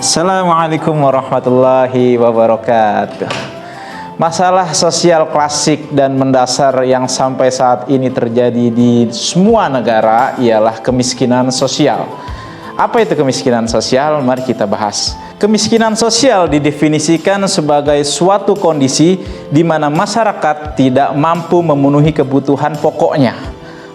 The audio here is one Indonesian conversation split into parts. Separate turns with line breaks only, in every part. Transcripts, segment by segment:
Assalamualaikum warahmatullahi wabarakatuh. Masalah sosial klasik dan mendasar yang sampai saat ini terjadi di semua negara ialah kemiskinan sosial. Apa itu kemiskinan sosial? Mari kita bahas. Kemiskinan sosial didefinisikan sebagai suatu kondisi di mana masyarakat tidak mampu memenuhi kebutuhan pokoknya.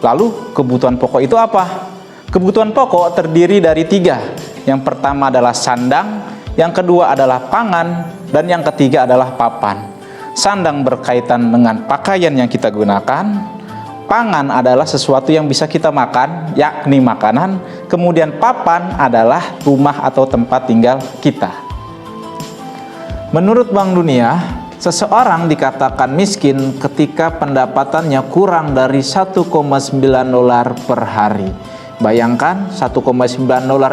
Lalu kebutuhan pokok itu apa? Kebutuhan pokok terdiri dari 3. Yang pertama adalah sandang, yang kedua adalah pangan, dan yang ketiga adalah papan. Sandang berkaitan dengan pakaian yang kita gunakan, pangan adalah sesuatu yang bisa kita makan, yakni makanan, kemudian papan adalah rumah atau tempat tinggal kita. Menurut Bank Dunia, seseorang dikatakan miskin ketika pendapatannya kurang dari $1,9 per hari. Bayangkan $1,9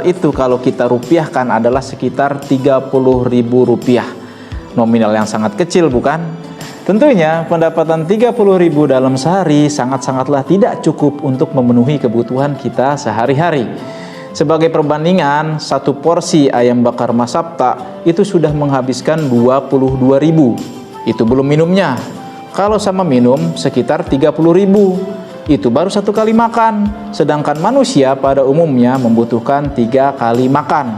itu kalau kita rupiahkan adalah sekitar Rp30.000. Nominal yang sangat kecil, bukan? Tentunya pendapatan Rp30.000 dalam sehari sangat-sangatlah tidak cukup untuk memenuhi kebutuhan kita sehari-hari. Sebagai perbandingan, satu porsi ayam bakar Mas Sabta itu sudah menghabiskan Rp22.000. Itu belum minumnya. Kalau sama minum sekitar Rp30.000. Itu baru 1 kali makan, sedangkan manusia pada umumnya membutuhkan 3 kali makan.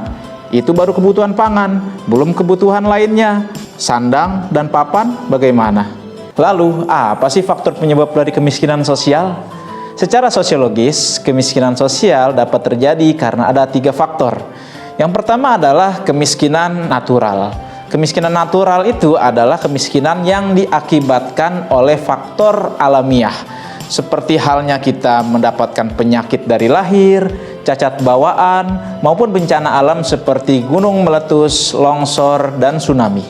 Itu baru kebutuhan pangan, belum kebutuhan lainnya. Sandang dan papan bagaimana? Lalu, apa sih faktor penyebab dari kemiskinan sosial? Secara sosiologis, kemiskinan sosial dapat terjadi karena ada 3 faktor. Yang pertama adalah kemiskinan natural. Kemiskinan natural itu adalah kemiskinan yang diakibatkan oleh faktor alamiah. Seperti halnya kita mendapatkan penyakit dari lahir, cacat bawaan, maupun bencana alam seperti gunung meletus, longsor, dan tsunami.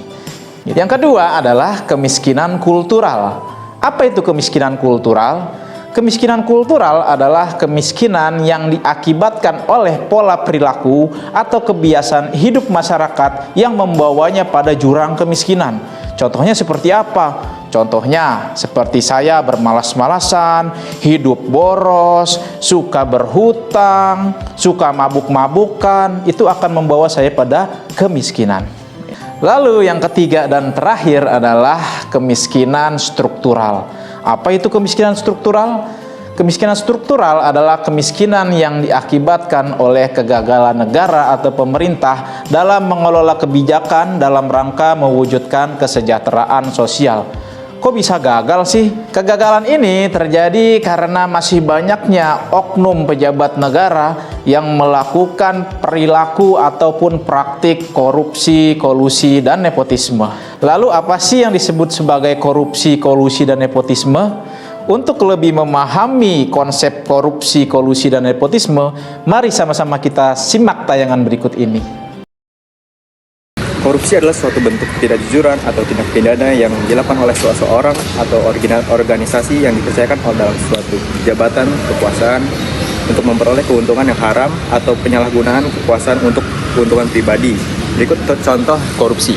Yang kedua adalah kemiskinan kultural. Apa itu kemiskinan kultural? Kemiskinan kultural adalah kemiskinan yang diakibatkan oleh pola perilaku atau kebiasaan hidup masyarakat yang membawanya pada jurang kemiskinan. Contohnya seperti apa? Contohnya seperti saya bermalas-malasan, hidup boros, suka berhutang, suka mabuk-mabukan, itu akan membawa saya pada kemiskinan. Lalu yang ketiga dan terakhir adalah kemiskinan struktural. Apa itu kemiskinan struktural? Kemiskinan struktural adalah kemiskinan yang diakibatkan oleh kegagalan negara atau pemerintah dalam mengelola kebijakan dalam rangka mewujudkan kesejahteraan sosial. Kok bisa gagal sih? Kegagalan ini terjadi karena masih banyaknya oknum pejabat negara yang melakukan perilaku ataupun praktik korupsi, kolusi, dan nepotisme. Lalu apa sih yang disebut sebagai korupsi, kolusi, dan nepotisme? Untuk lebih memahami konsep korupsi, kolusi, dan nepotisme, mari sama-sama kita simak tayangan berikut ini.
Korupsi adalah suatu bentuk ketidakjujuran atau tindak pidana yang dilakukan oleh seseorang atau organisasi yang dipercayakan dalam suatu jabatan kekuasaan untuk memperoleh keuntungan yang haram atau penyalahgunaan kekuasaan untuk keuntungan pribadi. Berikut contoh korupsi.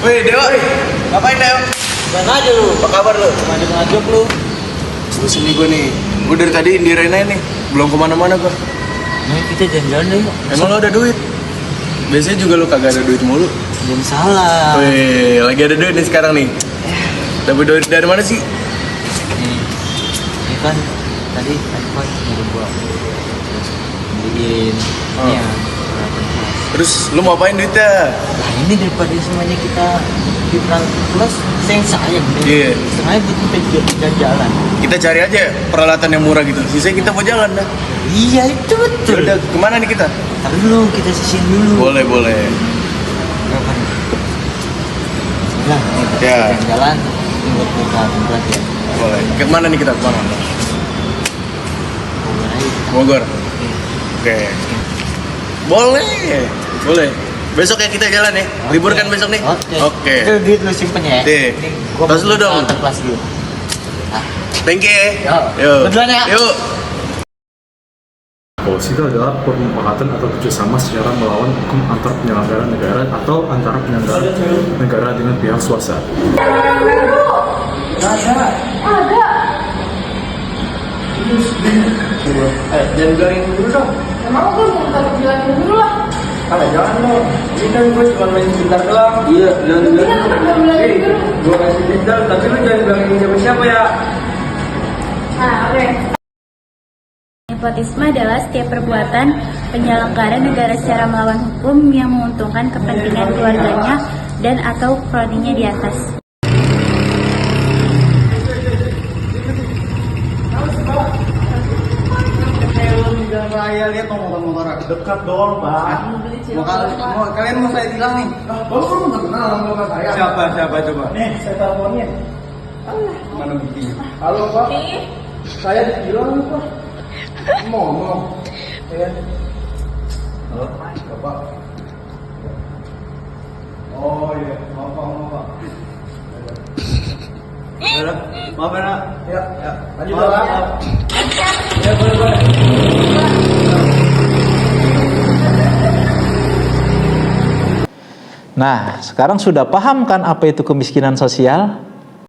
Wih, Dewa, ngapain Dewa?
Mana aja lu?
Apa kabar lu?
Ngajak lu.
Terus ini gue nih, gue dari tadi indirain aja nih, belum kemana-mana gue.
Nih kita jalan-jalan deh yuk.
Emang lo ada duit? Biasanya juga lo kagak ada duit mulu.
Belum salah.
Wih, lagi ada duit nih sekarang nih. Dapat duit dari mana sih?
Ini kan tadi iPhone nyuruh gua terus beliin ini ya peralatan kelas.
Terus lo mau apain duitnya?
Nah ini daripada semuanya kita di peralatan kelas sayang sayang deh.
Iya.
Sengaja buat kita jalan.
Kita cari aja peralatan yang murah gitu. Sisanya kita mau jalan dah.
Iya itu betul.
Udah, kemana nih kita?
Ntar dulu kita sisihin dulu.
Boleh.
Kapan? Udah, nih kita
Ya.
jalan buat buka tempat ya.
Boleh. Kemana nih kita? Kemana?
Bogor aja kita.
Bogor. Oke. Boleh. Besok ya kita jalan ya. Libur kan besok nih?
Oke.
Oke.
Itu duit lu simpen ya.
Deh.
Ini gua
Tas lu dong.
peralatan kelas dulu.
Thank you.
Yuk. Betulan ya.
Yuk.
Policy itu adalah permufakatan atau kerjasama secara melawan hukum antar penyelenggara negara atau antara penyelenggara negara dengan pihak swasta.
Jangan bilangin dulu dong.
Emang gue mau minta bilangin dulu lah.
Jangan dong. Ini kan gue cuma main sebentar doang. Iya, jangan
Iya, gue bilangin dulu.
Gue kasih dendam, tapi lu jangan bilangin siapa-siapa ya.
Nah, oke.
Nepotisme adalah setiap perbuatan penyelenggara negara secara melawan hukum yang menguntungkan kepentingan keluarganya dan atau kroninya di atas.
Saya lihat motor dekat doang, Pak. Kalian mau saya bilang nih. Bapak belum kenal sama saya. Siapa coba? Nih, saya teleponin. Mana buktinya? Halo, Pak. Saya bilang, Pak. Ngomong. Ya. Halo, Bapak. Oh iya, maaf, Pak. Maaf ya, Nak. Ya. Lanjut, Pak. Ya, boleh.
Nah, sekarang sudah paham kan apa itu kemiskinan sosial?